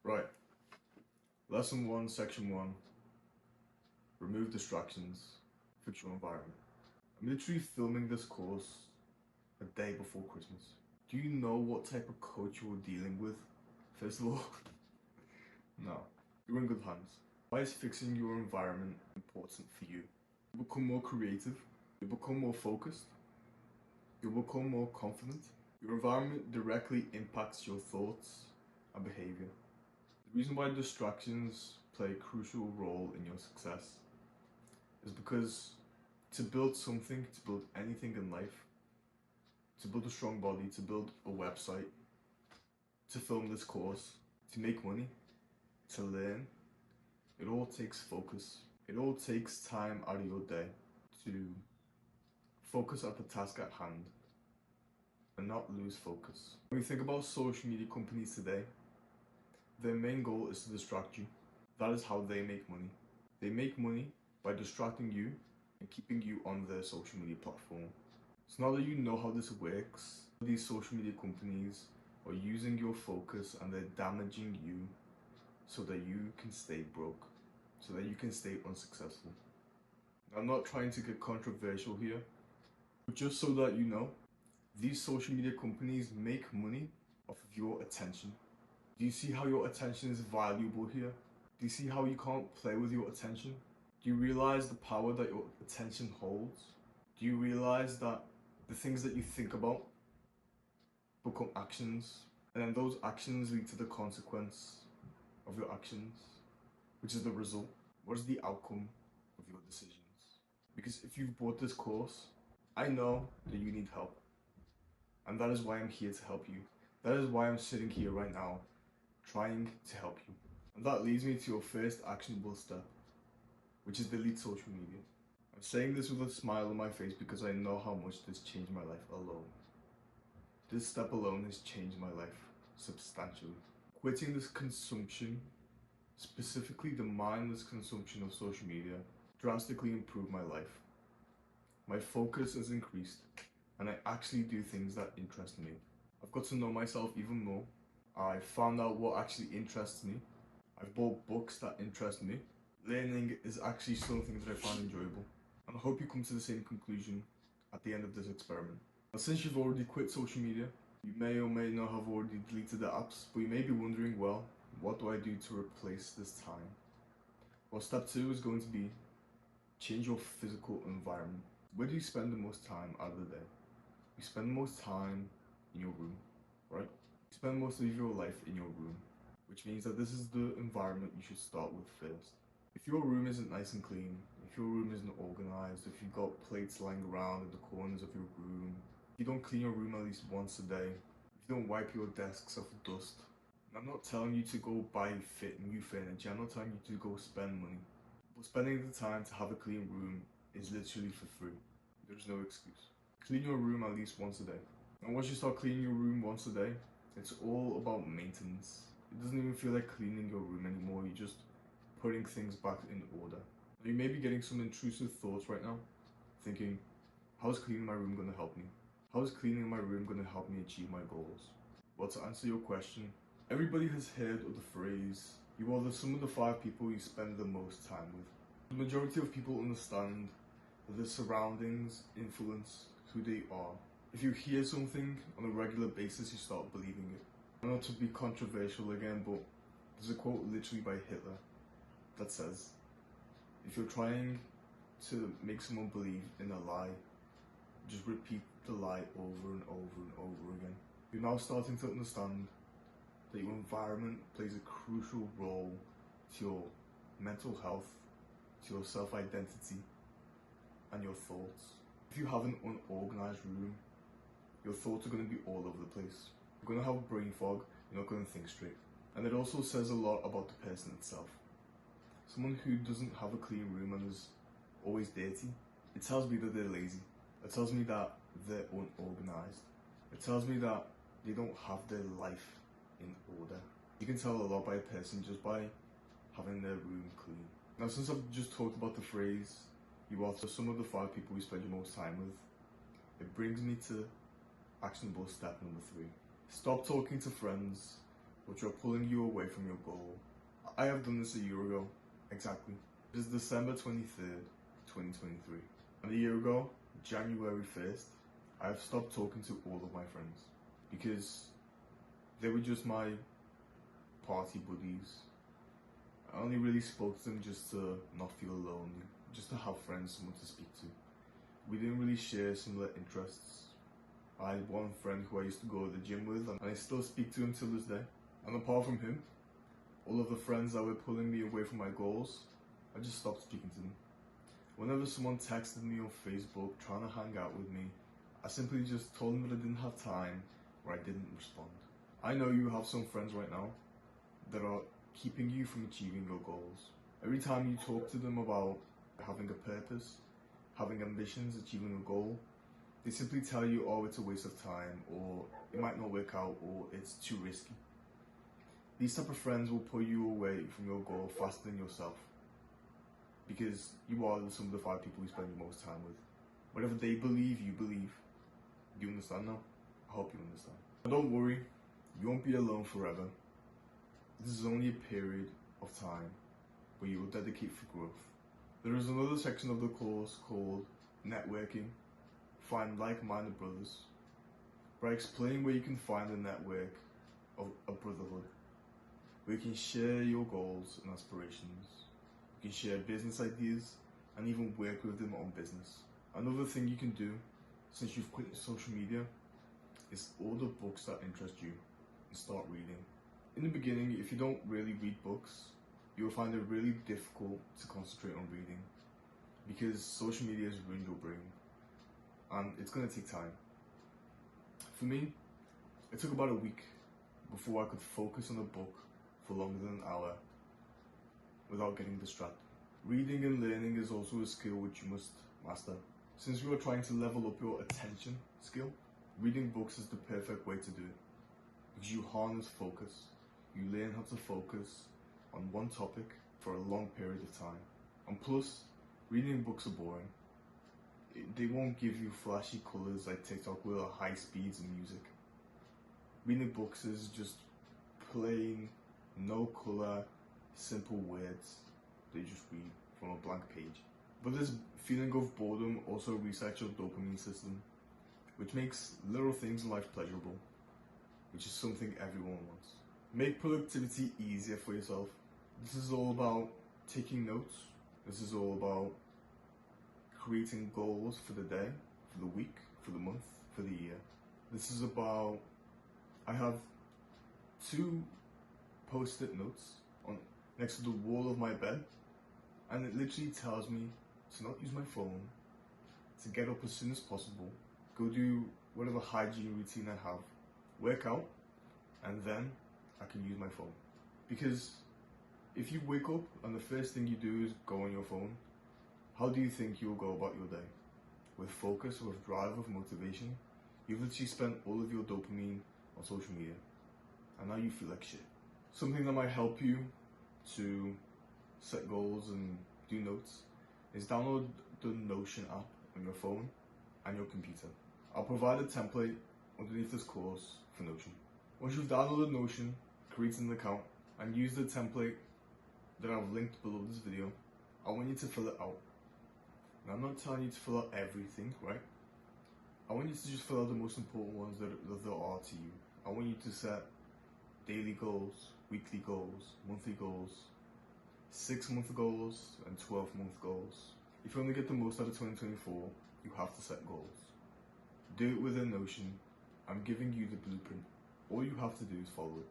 Right. Lesson 1, Section 1. Remove distractions. Fix your environment. I'm literally filming this course a day before Christmas. Do you know what type of coach you're dealing with? First of all, no. You're in good hands. Why is fixing your environment important for you? You become more creative. You become more focused. You become more confident. Your environment directly impacts your thoughts and behavior. The reason why distractions play a crucial role in your success is because to build something, to build anything in life, to build a strong body, to build a website, to film this course, to make money, to learn, it all takes focus. It all takes time out of your day to focus at the task at hand and not lose focus. When you think about social media companies today, their main goal is to distract you. That is how they make money. They make money by distracting you and keeping you on their social media platform. So now that you know how this works, these social media companies are using your focus and they're damaging you so that you can stay broke, so that you can stay unsuccessful. I'm not trying to get controversial here, but just so that you know, these social media companies make money off of your attention. Do you see how your attention is valuable here? Do you see how you can't play with your attention? Do you realize the power that your attention holds? Do you realize that the things that you think about become actions, and then those actions lead to the consequence of your actions, which is the result? What is the outcome of your decisions? Because if you've bought this course, I know that you need help. And that is why I'm here to help you. That is why I'm sitting here right now, trying to help you. And that leads me to your first actionable step, which is delete social media. I'm saying this with a smile on my face because I know how much this changed my life alone. This step alone has changed my life substantially. Quitting this consumption, specifically the mindless consumption of social media, drastically improved my life. My focus has increased, and I actually do things that interest me. I've got to know myself even more. I found out what actually interests me. I've bought books that interest me. Learning is actually something that I find enjoyable. And I hope you come to the same conclusion at the end of this experiment. Now, since you've already quit social media, you may or may not have already deleted the apps, but you may be wondering, well, what do I do to replace this time? Well, step 2 is going to be change your physical environment. Where do you spend the most time out of the day? You spend most time in your room, right? You spend most of your life in your room, which means that this is the environment you should start with first. If your room isn't nice and clean, if your room isn't organized, if you've got plates lying around in the corners of your room, if you don't clean your room at least once a day, if you don't wipe your desks off dust, I'm not telling you to go buy new furniture, I'm not telling you to go spend money, but spending the time to have a clean room is literally for free. There's no excuse. Clean your room at least once a day. And once you start cleaning your room once a day, it's all about maintenance. It doesn't even feel like cleaning your room anymore, you're just putting things back in order. Now, you may be getting some intrusive thoughts right now, thinking, how's cleaning my room going to help me? How is cleaning my room going to help me achieve my goals? Well, to answer your question, everybody has heard of the phrase, you are the sum of the 5 people you spend the most time with. The majority of people understand that their surroundings influence who they are. If you hear something on a regular basis, you start believing it. Not to be controversial again, but there's a quote literally by Hitler that says, if you're trying to make someone believe in a lie, just repeat the lie over and over and over again. You're now starting to understand that your environment plays a crucial role to your mental health, to your self-identity, and your thoughts. If you have an unorganized room, your thoughts are going to be all over the place. You're going to have brain fog, you're not going to think straight. And it also says a lot about the person itself. Someone who doesn't have a clean room and is always dirty, it tells me that they're lazy. It tells me that they're unorganized. It tells me that they don't have their life in order. You can tell a lot by a person just by having their room clean. Now, since I've just talked about the phrase, you are the sum of the 5 people you spend your most time with, it brings me to actionable step number 3. Stop talking to friends which are pulling you away from your goal. I have done this a year ago, exactly. It is December 23rd, 2023. And a year ago, January 1st, I have stopped talking to all of my friends because they were just my party buddies. I only really spoke to them just to not feel alone, just to have friends, someone to speak to. We didn't really share similar interests. I had one friend who I used to go to the gym with, and I still speak to him till this day. And apart from him, all of the friends that were pulling me away from my goals, I just stopped speaking to them. Whenever someone texted me on Facebook trying to hang out with me, I simply just told them that I didn't have time, or I didn't respond. I know you have some friends right now that are keeping you from achieving your goals. Every time you talk to them about having a purpose, having ambitions, achieving a goal, they simply tell you, oh, it's a waste of time, or it might not work out, or it's too risky. These type of friends will pull you away from your goal faster than yourself, because you are some of the 5 people you spend your most time with. Whatever they believe, you believe. Do you understand now? I hope you understand. But don't worry, you won't be alone forever. This is only a period of time where you will dedicate for growth. There is another section of the course called Networking. Find like-minded brothers, where I explain where you can find a network of a brotherhood, where you can share your goals and aspirations. You can share business ideas and even work with them on business. Another thing you can do, since you've quit social media, is order books that interest you and start reading. In the beginning, if you don't really read books, you will find it really difficult to concentrate on reading because social media has ruined your brain. And it's going to take time. For me, it took about a week before I could focus on a book for longer than an hour without getting distracted. Reading and learning is also a skill which you must master. Since we are trying to level up your attention skill, reading books is the perfect way to do it. Because you harness focus, you learn how to focus on one topic for a long period of time. And plus, reading books are boring. They won't give you flashy colors like TikTok will, or high speeds and music. Reading books is just plain, no color, simple words that you just read from a blank page. But this feeling of boredom also resets your dopamine system, which makes little things in life pleasurable, which is something everyone wants. Make productivity easier for yourself. This is all about taking notes. This is all about creating goals for the day, for the week, for the month, for the year. This is about, I have 2 post-it notes next to the wall of my bed, and it literally tells me to not use my phone, to get up as soon as possible, go do whatever hygiene routine I have, work out, and then I can use my phone. Because if you wake up and the first thing you do is go on your phone, how do you think you'll go about your day? With focus, with drive, with motivation? You've literally spent all of your dopamine on social media, and now you feel like shit. Something that might help you to set goals and do notes is download the Notion app on your phone and your computer. I'll provide a template underneath this course for Notion. Once you've downloaded Notion, create an account, and use the template that I've linked below this video, I want you to fill it out. Now, I'm not telling you to fill out everything, right? I want you to just fill out the most important ones that there are to you. I want you to set daily goals, weekly goals, monthly goals, 6-month goals, and 12-month goals. If you want to get the most out of 2024, you have to set goals. Do it within Notion. I'm giving you the blueprint. All you have to do is follow it.